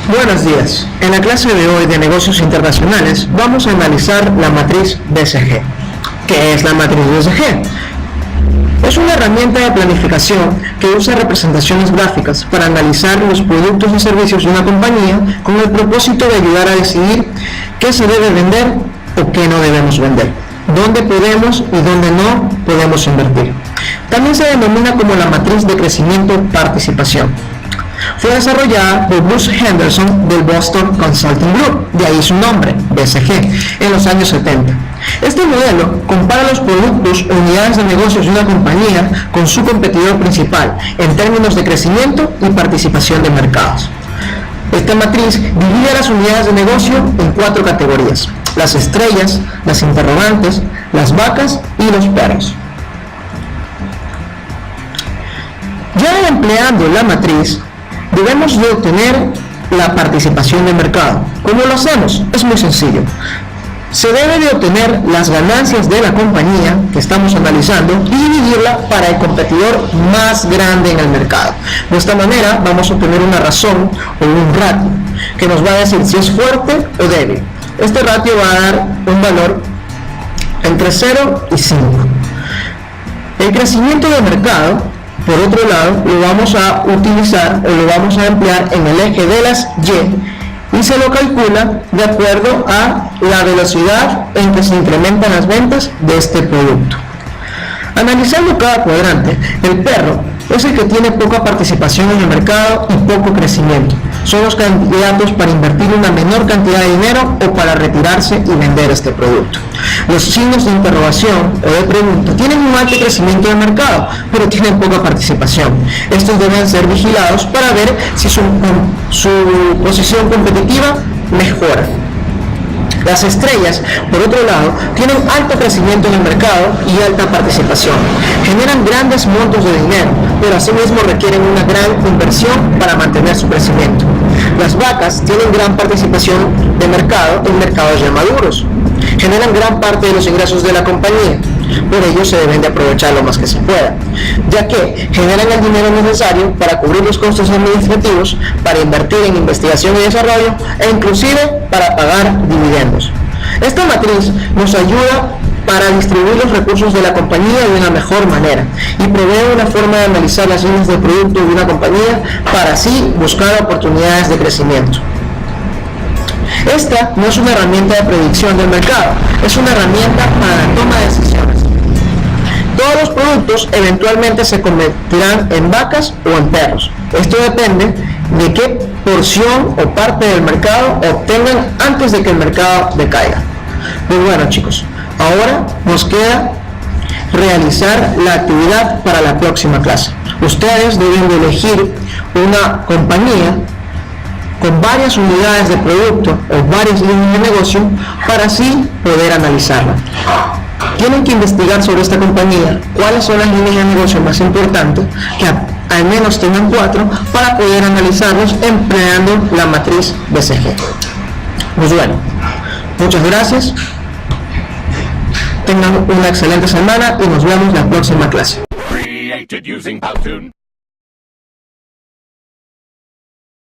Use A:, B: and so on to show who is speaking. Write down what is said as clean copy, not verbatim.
A: Buenos días. En la clase de hoy de negocios internacionales vamos a analizar la matriz BCG. ¿Qué es la matriz BCG? Es una herramienta de planificación que usa representaciones gráficas para analizar los productos y servicios de una compañía con el propósito de ayudar a decidir qué se debe vender o qué no debemos vender, dónde podemos y dónde no podemos invertir. También se denomina como la matriz de crecimiento-participación. Fue desarrollada por Bruce Henderson del Boston Consulting Group, de ahí su nombre, BCG, en los años 70. Este modelo compara los productos o unidades de negocios de una compañía con su competidor principal en términos de crecimiento y participación de mercados. Esta matriz divide las unidades de negocio en 4 categorías: las estrellas, las interrogantes, las vacas y los perros. Ya empleando la matriz, debemos de obtener la participación de mercado. ¿Cómo lo hacemos? Es muy sencillo. Se debe de obtener las ganancias de la compañía que estamos analizando y dividirla para el competidor más grande en el mercado. De esta manera vamos a obtener una razón o un ratio que nos va a decir si es fuerte o débil. Este ratio va a dar un valor entre 0 y 5. El crecimiento de mercado, por otro lado, lo vamos a utilizar o lo vamos a emplear en el eje de las Y se lo calcula de acuerdo a la velocidad en que se incrementan las ventas de este producto. Analizando cada cuadrante, el perro es el que tiene poca participación en el mercado y poco crecimiento. Son los candidatos para invertir una menor cantidad de dinero o para retirarse y vender este producto. Los signos de interrogación o de pregunta tienen un alto crecimiento de mercado, pero tienen poca participación. Estos deben ser vigilados para ver si su posición competitiva mejora. Las estrellas, por otro lado, tienen alto crecimiento en el mercado y alta participación. Generan grandes montos de dinero, pero asimismo requieren una gran inversión para mantener su crecimiento. Las vacas tienen gran participación de mercado en mercados ya maduros. Generan gran parte de los ingresos de la compañía. Por ello se deben de aprovechar lo más que se pueda, ya que generan el dinero necesario para cubrir los costos administrativos, para invertir en investigación y desarrollo e inclusive para pagar dividendos. Esta matriz nos ayuda para distribuir los recursos de la compañía de una mejor manera y provee una forma de analizar las líneas de producto de una compañía para así buscar oportunidades de crecimiento. Esta no es una herramienta de predicción del mercado, es una herramienta para la toma de decisiones. Todos los productos eventualmente se convertirán en vacas o en perros. Esto depende de qué porción o parte del mercado obtengan antes de que el mercado decaiga. Pues bueno, chicos, ahora nos queda realizar la actividad para la próxima clase. Ustedes deben de elegir una compañía con varias unidades de producto o varias líneas de negocio para así poder analizarla. Tienen que investigar sobre esta compañía cuáles son las líneas de negocio más importantes, que al menos tengan 4, para poder analizarlos empleando la matriz BCG. Pues bueno, muchas gracias, tengan una excelente semana y nos vemos en la próxima clase.